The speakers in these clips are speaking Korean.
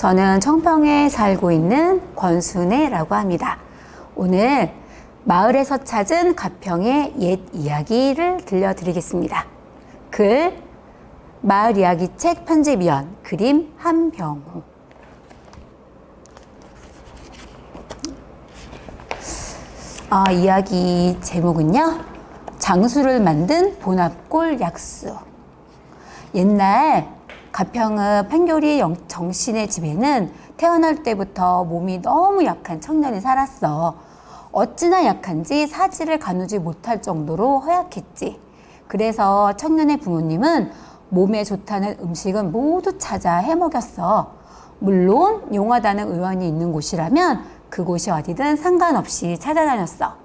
저는 청평에 살고 있는 권순애라고 합니다. 오늘 마을에서 찾은 가평의 옛 이야기를 들려드리겠습니다. 글 마을 이야기책 편집위원, 그림 한병우. 이야기 제목은요, 장수를 만든 보납골 약수. 옛날 가평의 판교리 정신의 집에는 태어날 때부터 몸이 너무 약한 청년이 살았어. 어찌나 약한지 사지를 가누지 못할 정도로 허약했지. 그래서 청년의 부모님은 몸에 좋다는 음식은 모두 찾아 해먹였어. 물론 용화다는 의원이 있는 곳이라면 그곳이 어디든 상관없이 찾아다녔어.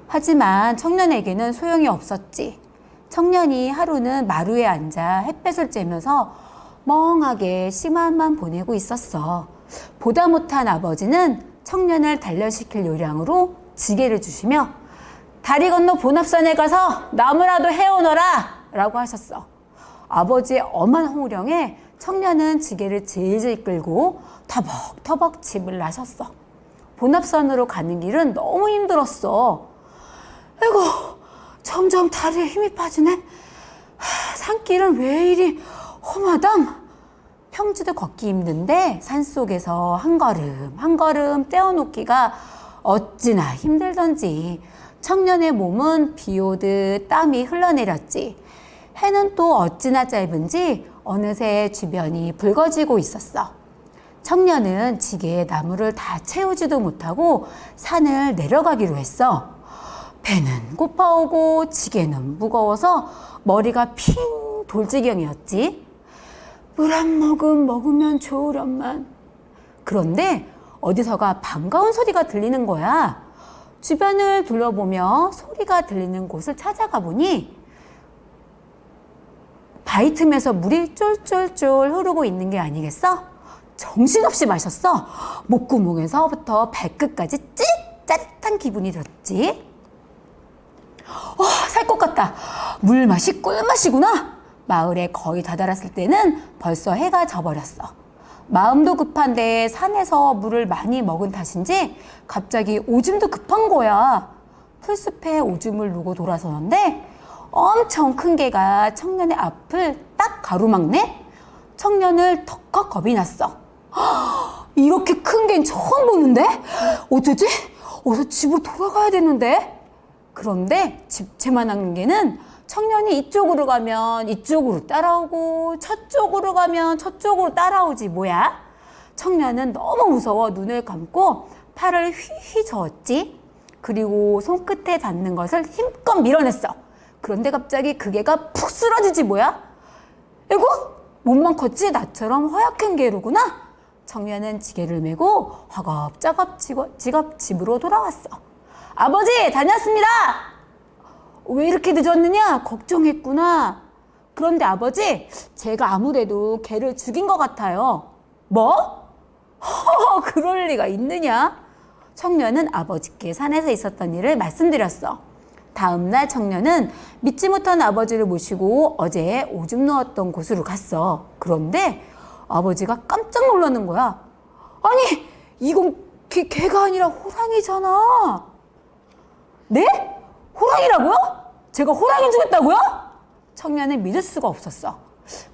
하지만 청년에게는 소용이 없었지. 청년이 하루는 마루에 앉아 햇볕을 쬐면서 멍하게 시간만 보내고 있었어. 보다 못한 아버지는 청년을 단련시킬 요량으로 지게를 주시며 다리 건너 본합산에 가서 나무라도 해오너라 라고 하셨어. 아버지의 엄한 호령에 청년은 지게를 질질 끌고 터벅터벅 집을 나섰어. 본합산으로 가는 길은 너무 힘들었어. 아이고, 점점 다리에 힘이 빠지네. 산길은 왜 이리 험하담? 평지도 걷기 힘든데 산속에서 한 걸음 한 걸음 떼어놓기가 어찌나 힘들던지. 청년의 몸은 비 오듯 땀이 흘러내렸지. 해는 또 어찌나 짧은지 어느새 주변이 붉어지고 있었어. 청년은 지게에 나무를 다 채우지도 못하고 산을 내려가기로 했어. 배는 고파오고 지게는 무거워서 머리가 핑 돌 지경이었지. 물 한 모금 먹으면 좋으련만. 그런데 어디서가 반가운 소리가 들리는 거야. 주변을 둘러보며 소리가 들리는 곳을 찾아가 보니 바위 틈에서 물이 쫄쫄쫄 흐르고 있는 게 아니겠어? 정신없이 마셨어. 목구멍에서부터 발끝까지 짜릿한 기분이 들었지. 살 것 같다. 물맛이 꿀맛이구나. 마을에 거의 다다랐을 때는 벌써 해가 져버렸어. 마음도 급한데 산에서 물을 많이 먹은 탓인지 갑자기 오줌도 급한 거야. 풀숲에 오줌을 누고 돌아서는데 엄청 큰 개가 청년의 앞을 딱 가로막네. 청년을 덜컥 겁이 났어. 이렇게 큰 개는 처음 보는데? 어쩌지? 어서 집으로 돌아가야 되는데? 그런데 집채만한 개는 청년이 이쪽으로 가면 이쪽으로 따라오고 저쪽으로 가면 저쪽으로 따라오지 뭐야? 청년은 너무 무서워 눈을 감고 팔을 휘휘 저었지. 그리고 손끝에 닿는 것을 힘껏 밀어냈어. 그런데 갑자기 그 개가 푹 쓰러지지 뭐야? 에고? 몸만 컸지 나처럼 허약한 개로구나. 청년은 지게를 메고 허겁저겁 집으로 돌아왔어. 아버지, 다녔습니다. 왜 이렇게 늦었느냐? 걱정했구나. 그런데 아버지, 제가 아무래도 개를 죽인 것 같아요. 뭐? 그럴 리가 있느냐? 청년은 아버지께 산에서 있었던 일을 말씀드렸어. 다음날 청년은 믿지 못한 아버지를 모시고 어제 오줌 누웠던 곳으로 갔어. 그런데 아버지가 깜짝 놀라는 거야. 아니, 이건 개가 아니라 호랑이잖아. 네? 호랑이라고요? 제가 호랑이를 죽였다고요? 청년은 믿을 수가 없었어.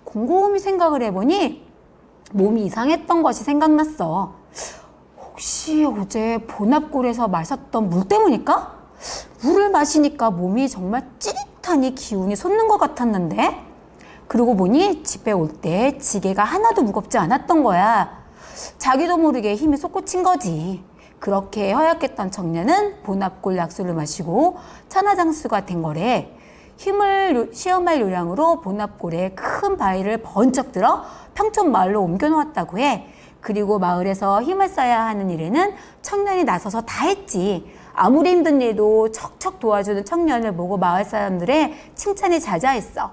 곰곰이 생각을 해보니 몸이 이상했던 것이 생각났어. 혹시 어제 본합골에서 마셨던 물 때문일까? 물을 마시니까 몸이 정말 찌릿하니 기운이 솟는 것 같았는데? 그러고 보니 집에 올 때 지게가 하나도 무겁지 않았던 거야. 자기도 모르게 힘이 솟구친 거지. 그렇게 허약했던 청년은 본합골 약수를 마시고 천하장수가 된 거래. 힘을 시험할 요량으로 본합골에 큰 바위를 번쩍 들어 평촌 마을로 옮겨놓았다고 해. 그리고 마을에서 힘을 써야 하는 일에는 청년이 나서서 다 했지. 아무리 힘든 일도 척척 도와주는 청년을 보고 마을 사람들의 칭찬이 자자했어.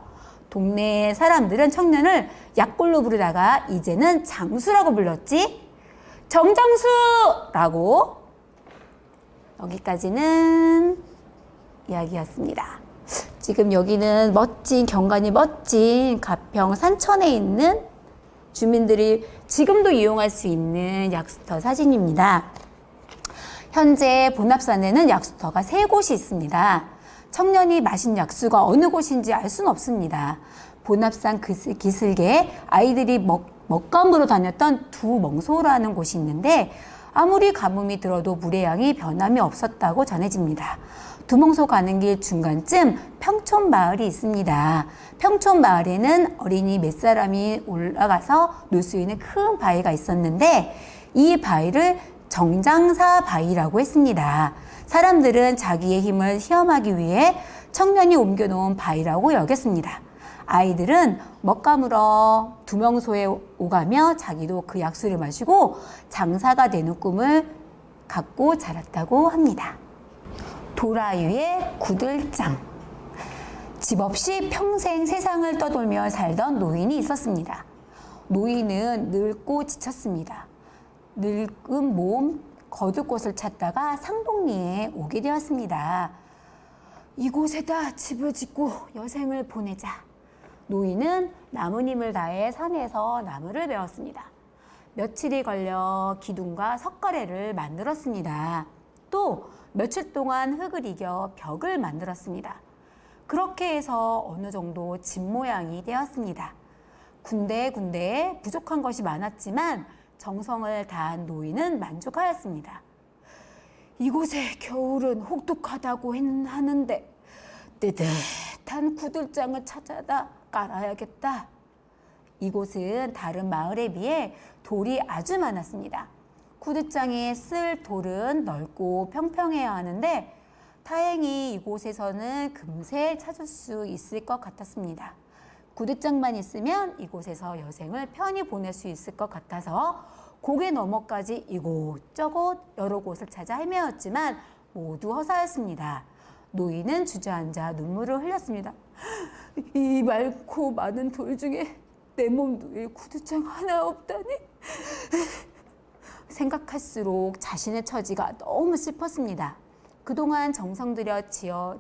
동네 사람들은 청년을 약골로 부르다가 이제는 장수라고 불렀지. 정장수라고. 여기까지는 이야기였습니다. 지금 여기는 멋진 경관이 멋진 가평 산천에 있는 주민들이 지금도 이용할 수 있는 약수터 사진입니다. 현재 본합산에는 약수터가 3곳이 있습니다. 청년이 마신 약수가 어느 곳인지 알 수는 없습니다. 본합산 기슭에 아이들이 먹감으로 다녔던 두멍소라는 곳이 있는데 아무리 가뭄이 들어도 물의 양이 변함이 없었다고 전해집니다. 두멍소 가는 길 중간쯤 평촌마을이 있습니다. 평촌마을에는 어린이 몇 사람이 올라가서 놀 수 있는 큰 바위가 있었는데 이 바위를 정장사 바위라고 했습니다. 사람들은 자기의 힘을 시험하기 위해 청년이 옮겨놓은 바위라고 여겼습니다. 아이들은 먹감으로 두멍소에 오가며 자기도 그 약수를 마시고 장사가 되는 꿈을 갖고 자랐다고 합니다. 도라유의 구들장. 집 없이 평생 세상을 떠돌며 살던 노인이 있었습니다. 노인은 늙고 지쳤습니다. 늙은 몸 거둘 곳을 찾다가 상동리에 오게 되었습니다. 이곳에다 집을 짓고 여생을 보내자. 노인은 나무님을 다해 산에서 나무를 베었습니다. 며칠이 걸려 기둥과 석가래를 만들었습니다. 또 며칠 동안 흙을 이겨 벽을 만들었습니다. 그렇게 해서 어느 정도 집 모양이 되었습니다. 군데군데 부족한 것이 많았지만 정성을 다한 노인은 만족하였습니다. 이곳에 겨울은 혹독하다고 하는데 뜨뜻한 구들장을 찾아다 깔아야겠다. 이곳은 다른 마을에 비해 돌이 아주 많았습니다. 구들장에 쓸 돌은 넓고 평평해야 하는데 다행히 이곳에서는 금세 찾을 수 있을 것 같았습니다. 구들장만 있으면 이곳에서 여생을 편히 보낼 수 있을 것 같아서 고개 너머까지 이곳저곳 여러 곳을 찾아 헤매었지만 모두 허사였습니다. 노인은 주저앉아 눈물을 흘렸습니다. 이 많고 많은 돌 중에 내 몸 놓일 구두장 하나 없다니. 생각할수록 자신의 처지가 너무 슬펐습니다. 그동안 정성 들여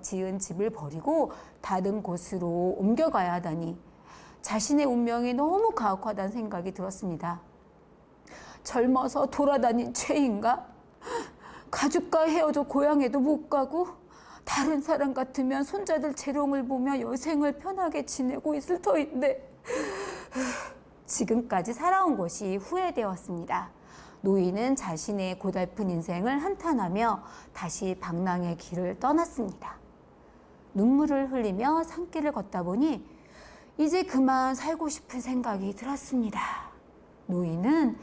지은 집을 버리고 다른 곳으로 옮겨가야 하다니 자신의 운명이 너무 가혹하다는 생각이 들었습니다. 젊어서 돌아다닌 죄인가? 가족과 헤어져 고향에도 못 가고 다른 사람 같으면 손자들 재롱을 보며 여생을 편하게 지내고 있을 터인데 지금까지 살아온 것이 후회되었습니다. 노인은 자신의 고달픈 인생을 한탄하며 다시 방랑의 길을 떠났습니다. 눈물을 흘리며 산길을 걷다 보니 이제 그만 살고 싶은 생각이 들었습니다. 노인은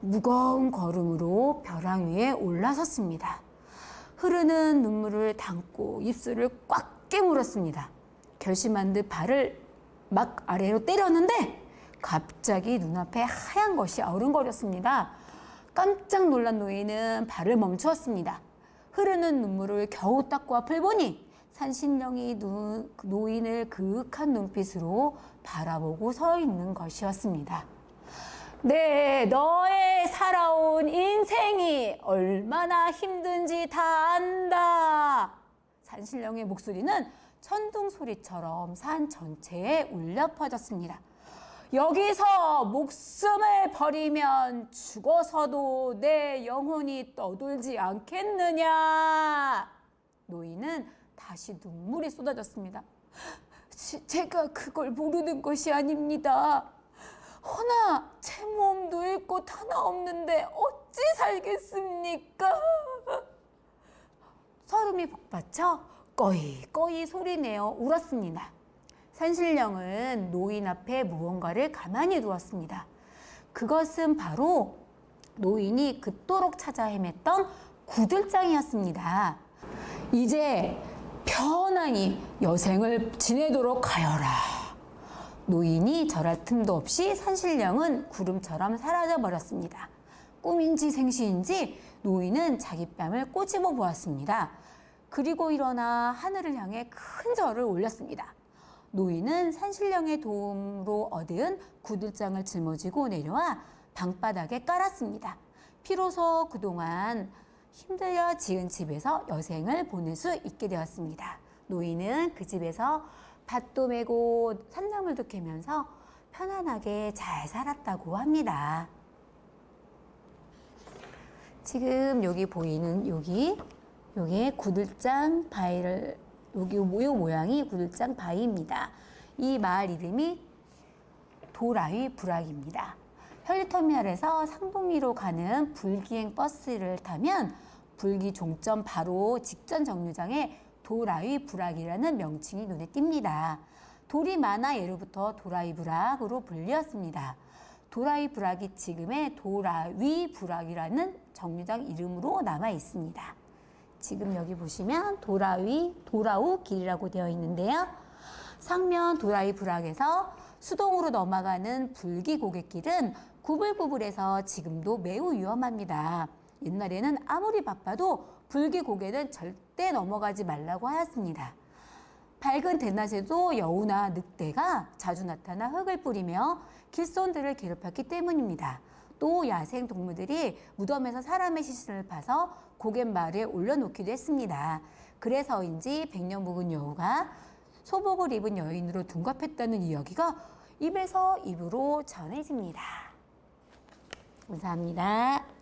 무거운 걸음으로 벼랑 위에 올라섰습니다. 흐르는 눈물을 담고 입술을 꽉 깨물었습니다. 결심한 듯 발을 막 아래로 때렸는데 갑자기 눈앞에 하얀 것이 어른거렸습니다. 깜짝 놀란 노인은 발을 멈추었습니다. 흐르는 눈물을 겨우 닦고 앞을 보니 산신령이 노인을 그윽한 눈빛으로 바라보고 서 있는 것이었습니다. 네, 너의 살아온 인생이 얼마나 힘든지 다 안다. 산신령의 목소리는 천둥 소리처럼 산 전체에 울려 퍼졌습니다. 여기서 목숨을 버리면 죽어서도 내 영혼이 떠돌지 않겠느냐. 노인은 다시 눈물이 쏟아졌습니다. 제가 그걸 모르는 것이 아닙니다. 허나 제 몸도 잃 곳 하나 없는데 어찌 살겠습니까? 서름이 복받쳐 꺼이꺼이 소리내어 울었습니다. 산신령은 노인 앞에 무언가를 가만히 두었습니다. 그것은 바로 노인이 그토록 찾아 헤맸던 구들장이었습니다. 이제 편안히 여생을 지내도록 하여라. 노인이 절할 틈도 없이 산신령은 구름처럼 사라져 버렸습니다. 꿈인지 생시인지 노인은 자기 뺨을 꼬집어 보았습니다. 그리고 일어나 하늘을 향해 큰 절을 올렸습니다. 노인은 산신령의 도움으로 얻은 구들장을 짊어지고 내려와 방바닥에 깔았습니다. 비로소 그동안 힘들여 지은 집에서 여생을 보낼 수 있게 되었습니다. 노인은 그 집에서 밭도 메고 산나물도 캐면서 편안하게 잘 살았다고 합니다. 지금 여기 보이는 요게 구들장 바위를 요 모양이 구들장 바위입니다. 이 마을 이름이 도라위 부락입니다. 현리터미널에서 상동리로 가는 불기행 버스를 타면 불기 종점 바로 직전 정류장에 도라위 부락이라는 명칭이 눈에 띕니다. 돌이 많아 예로부터 도라위 부락으로 불렸습니다. 도라위 부락이 지금의 도라위 부락이라는 정류장 이름으로 남아 있습니다. 지금 여기 보시면 도라우 길이라고 되어 있는데요. 상면 도라위 부락에서 수동으로 넘어가는 불기 고갯길은 구불구불해서 지금도 매우 위험합니다. 옛날에는 아무리 바빠도 불기 고개는 절대 넘어가지 말라고 하였습니다. 밝은 대낮에도 여우나 늑대가 자주 나타나 흙을 뿌리며 길손들을 괴롭혔기 때문입니다. 또 야생 동물들이 무덤에서 사람의 시신을 파서 고갯마을에 올려놓기도 했습니다. 그래서인지 백년 묵은 여우가 소복을 입은 여인으로 둔갑했다는 이야기가 입에서 입으로 전해집니다. 감사합니다.